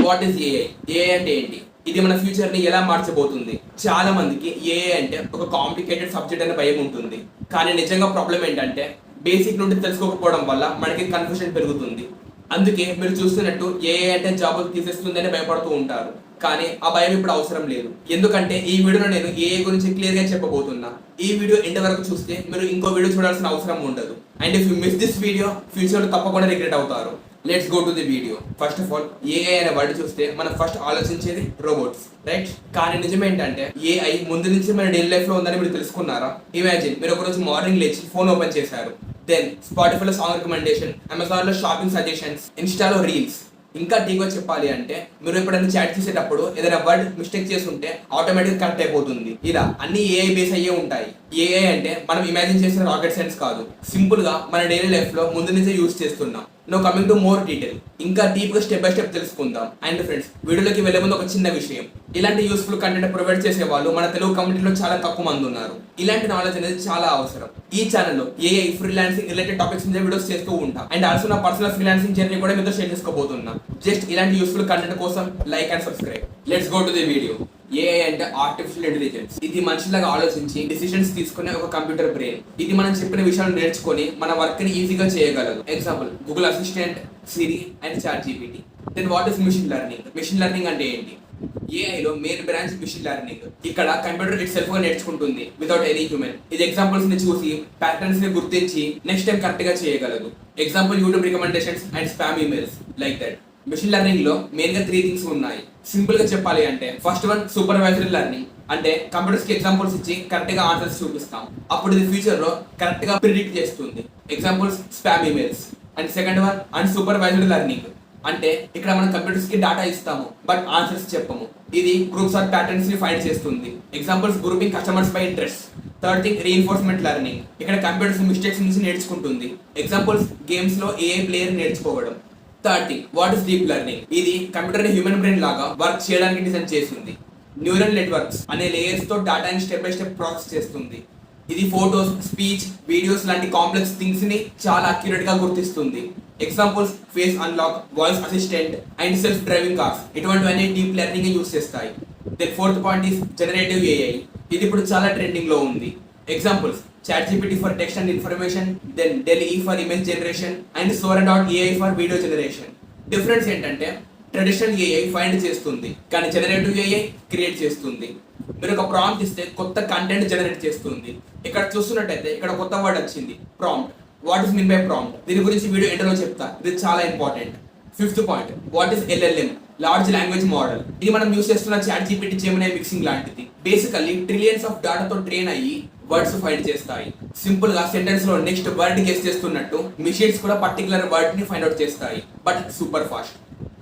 What is AI? AI అంటే ఏంటి? ఇది మన ఫ్యూచర్ ని ఎలా మార్చబోతుంది? చాలా మందికి ఏఐ అంటే ఒక కాంప్లికేటెడ్ సబ్జెక్ట్ అనే భయం ఉంటుంది. కానీ నిజంగా ప్రాబ్లం ఏంటంటే బేసిక్ నుండి తెలుసుకోకపోవడం వల్ల మనకి కన్ఫ్యూజన్ పెరుగుతుంది. అందుకే మీరు చూస్తున్నట్టు ఏఐ అంటే జాబులు తీసేస్తుందని భయపడుతూ ఉంటారు. కానీ ఆ భయం ఇప్పుడు అవసరం లేదు. ఎందుకంటే ఈ వీడియోలో నేను ఏఐ గురించి క్లియర్ గా చెప్పబోతున్నా. ఈ వీడియో ఎండ్ వరకు చూస్తే మీరు ఇంకో వీడియో చూడాల్సిన అవసరం ఉండదు. And if you miss this video future లో తప్పకుండా రిగ్రెట్ అవుతారు. Let's go to the video. First of all, AI అనే వర్డ్ చూస్తే మనం ఫస్ట్ ఆలోచించేది రోబోట్స్, రైట్? కానీ నిజం ఏంటంటే ఏఐ ముందు నుంచి మన డైలీ లైఫ్ లో ఉందని మీరు తెలుసుకున్నారా? ఇమాజిన్ మీరు ఒకరోజు మార్నింగ్ లేచి ఫోన్ ఓపెన్ చేశారు. దెన్ స్పాటిఫైలో సాంగ్ రికమెండేషన్, అమెజాన్ లో షాపింగ్ సజెషన్స్, ఇన్స్టాలో రీల్స్. ఇంకా టీగా చెప్పాలి అంటే మీరు ఎప్పుడైనా చాట్ చేసేటప్పుడు ఏదైనా వర్డ్ మిస్టేక్ చేసి ఉంటే ఆటోమేటిక్ కరెక్ట్ అయిపోతుంది. ఇలా అన్ని ఏఐ బేస్ అయ్యే ఉంటాయి. ఏఐ అంటే మనం ఇమాజిన్ చేసిన రాకెట్ సైన్స్ కాదు, సింపుల్ గా మన డైలీ లైఫ్ లో ముందు నుంచే యూజ్ చేస్తున్నాం. Now coming to more detail, ఇంకా డీప్ గా స్టెప్ బై స్టెప్ తెలుసుకుందాం. అండ్ ఫ్రెండ్స్, వీడియోలోకి వెళ్లే ముందు ఒక చిన్న విషయం. ఇలాంటి యూస్ఫుల్ కంటెంట్ ప్రొవైడ్ చేసే వాళ్ళు మన తెలుగు కమ్యూనిటీలో చాలా తక్కువ మంది ఉన్నారు. ఇలాంటి నాలెడ్జ్ అనేది చాలా అవసరం. ఈ ఛానల్లో ఏఐ ఫ్రీలాన్సింగ్ రిలేటెడ్ టాపిక్స్ మీద వీడియోస్ చేస్తూ ఉంటాం. అండ్ ఆల్సో నా పర్సనల్ ఫ్రీలాన్సింగ్ జర్నీ కూడా మీతో షేర్ చేసుకోబోతున్నా. జస్ట్ ఇలాంటి యూస్ఫుల్ కంటెంట్ కోసం like and subscribe. Let's go to the video. AI అంటే ఆర్టిఫిషియల్ ఇంటెలిజెన్స్. ఇది మనిషిలాగా ఆలోచించి డిసిషన్స్ తీసుకునే ఒక కంప్యూటర్ బ్రెయిన్. ఇది మనం చెప్పిన విషయాలను నేర్చుకొని మన వర్క్ ని ఈజీగా చేయగలదు. Example, Google assistant, Siri and chat GPT. Then what is machine learning? Machine learning అంటే ఏంటి? ఏఐలో మెయిన్ బ్రాంచ్ మిషన్ లెర్నింగ్. ఇక్కడ కంప్యూటర్ ఇట్ సెల్ఫ్ గా నేర్చుకుంటుంది వితౌట్ ఎనీ హ్యూమన్. ఇది ఎగ్జాంపుల్స్ ని చూసి ప్యాటర్న్స్ ని గుర్తించి నెక్స్ట్ టైం కరెక్ట్ గా చేయగలదు. Example, YouTube recommendations and spam emails like that. Machine learning లో మెయిన్ గా 3 థింగ్స్ ఉన్నాయి. సింపుల్ గా చెప్పాలి అంటే ఫస్ట్ వన్ సూపర్వైజరీ లెర్నింగ్. అంటే కంప్యూటర్స్ కి ఎగ్జాంపుల్స్ ఇచ్చి కరెక్ట్ గా ఆన్సర్స్ చూపిస్తాం. అప్పుడు ఇది ఫ్యూచర్ లో కరెక్ట్ గా ప్రిడిక్ట్ చేస్తుంది. Examples, spam emails. And second one unsupervisory learning. అంటే ఇక్కడ మనం కంప్యూటర్స్ కి డేటా ఇస్తాము బట్ ఆన్సర్స్ చెప్పము. ఇది గ్రూప్స్ ఆర్ ప్యాటర్న్స్ ని ఫైండ్ చేస్తుంది. Examples, grouping customers by interest. Third thing, reinforcement learning. ఇక్కడ కంప్యూటర్స్ మిస్టేక్స్ నుంచి నేర్చుకుంటుంది. ఎగ్జాంపుల్స్, గేమ్స్ లో ఏఐ ప్లేయర్ నేర్చుకోవడం. Third thing, what is deep learning? ఇది కంప్యూటర్ హ్యూమన్ బ్రెయిన్ లాగా వర్క్ చేయడానికి డిజైన్ చేసింది. న్యూరల్ నెట్వర్క్స్ అనే లేయర్స్ తో డేటాని స్టెప్ బై స్టెప్ ప్రాసెస్ చేస్తుంది. ఇది ఫోటోస్, స్పీచ్, వీడియోస్ లాంటి కాంప్లెక్స్ థింగ్స్ ని చాలా అక్యురేట్ గా గుర్తిస్తుంది. Examples, face unlock, voice assistant and self driving cars. ఇటువంటివన్నీ డీప్ లెర్నింగ్ యూస్ చేస్తాయి. Then fourth point is generative AI. ఇది ఇప్పుడు చాలా ట్రెండింగ్ లో ఉంది. ఎగ్జాంపుల్స్, ChatGPT for text and information, then DALL-E for image generation and Sora.ai for video generation. Difference ఏంటంటే traditional AI find చేస్తుంది, కానీ జనరేటివ్ ఏఐ క్రియేట్ చేస్తుంది. మీరు ఒక ప్రాంప్ట్ ఇస్తే కొత్త కంటెంట్ జనరేట్ చేస్తుంది. ఇక్కడ చూస్తున్నట్టయితే ఇక్కడ కొత్త వర్డ్ వచ్చింది, prompt. What is mean by prompt? దీని గురించి వీడియో ఎండ్లో చెప్తా. ఇది చాలా important. Fifth point, what is LLM? Large language model. ఇది మనం యూస్ చేస్తున్న ChatGPT, Gemini మిక్సింగ్ లాంటిది. బేసికల్లీ ట్రిలియన్స్ ఆఫ్ డేటాతో ట్రైన్ అయ్యి వర్డ్స్ ఫైండ్ చేస్తాయి. సింపుల్ గా సెంటెన్స్ లో నెక్స్ట్ వర్డ్ గెస్ చేస్తున్నట్టు మిషన్స్ కూడా పర్టికులర్ వర్డ్ ని ఫైండ్ అవుట్ చేస్తాయి, but super fast.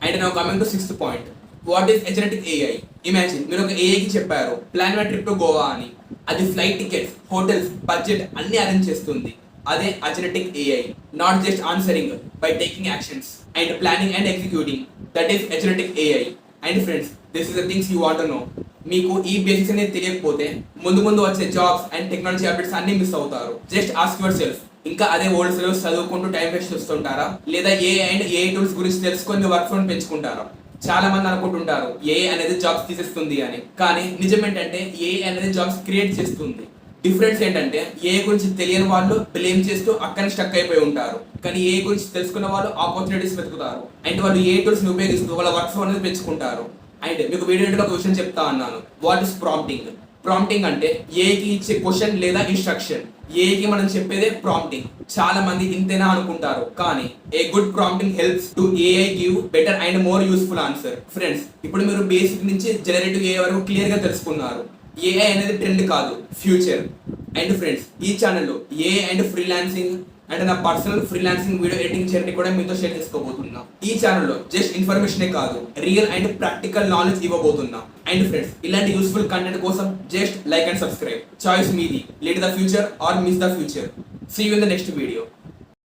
And now coming to sixth point, what is agentic AI? Imagine మీరు ఒక ఏఐ కి చెప్పారు plan my trip to Goa అని. అది ఫ్లైట్ టికెట్స్, హోటల్స్, బడ్జెట్ అన్ని అరేంజ్ చేస్తుంది. అదే agentic AI. Not just answering, by taking actions and planning and executing. That is agentic AI. And friends, this is the things you want to know. మీకు ఈ basics అనేది తెలియకపోతే ముందు ముందు వచ్చే జాబ్స్ అండ్ టెక్నాలజీ అప్డేట్స్ అన్ని miss అవుతారు. Just ask yourself, ఇంకా అదే ఓల్డ్ సిలబస్ చదువుకుంటూ టైం వేస్ట్ చేస్తుంటారా, లేదా ఏఐ అండ్ ఏఐ టూల్స్ గురించి తెలుసుకొని వర్క్ ఫ్లోని పెంచుకుంటారా? చాలా మంది అనుకుంటుంటారు ఏఐ అనేది జాబ్స్ తీసేస్తుంది అని, కానీ నిజం ఏంటంటే ఏఐ అనేది జాబ్స్ క్రియేట్ చేస్తుంది. డిఫరెన్స్ ఏంటంటే ఏఐ గురించి తెలియని వాళ్ళు బ్లేమ్ చేస్తూ అక్కడిని స్టక్ అయిపోయి ఉంటారు, కానీ ఏఐ గురించి తెలుసుకున్న వాళ్ళు ఆపర్చునిటీస్ వెతుకుతారు అండ్ వాళ్ళు ఏఐ టూల్స్ ని ఉపయోగిస్తూ వాళ్ళ వర్క్ ఫ్లో అనేది పెంచుకుంటారు. అండ్ మీకు వీడియో ఒక విషయం చెప్తా అన్నాను, వాట్ ఇస్ ప్రాంప్టింగ్? ప్రాంప్టింగ్ అంటే ఏఐకి ఇచ్చే క్వశ్చన్ లేదా ఇన్స్ట్రక్షన్. ఏఐకి మనం చెప్పేదే ప్రాంప్టింగ్. చాలా మంది ఇంతేనా అనుకుంటారు, కానీ a good prompting helps to AI give better and more useful answer. Friends, ఇప్పుడు మీరు బేసిక్ నుంచి జనరేటివ్ ఏఐ వరకు క్లియర్ గా తెలుసుకున్నారు. ఏఐ అనేది ట్రెండ్ కాదు, ఫ్యూచర్. అండ్ ఫ్రెండ్స్, ఈ ఛానల్లో ఏఐ అండ్ ఫ్రీలాన్సింగ్ అంటే నా personal freelancing video editing journey కూడా మీతో షేర్ చేసుకోబోతున్నా. ఈ ఛానల్లో జస్ట్ ఇన్ఫర్మేషనే కాదు, రియల్ అండ్ ప్రాక్టికల్ నాలెడ్జ్ ఇవ్వబోతున్నా. అండ్ ఫ్రెండ్స్, ఇలాంటి యూస్ఫుల్ కంటెంట్ కోసం just like and subscribe. Choice మీది. Lead the future or miss the future. See you in the next video.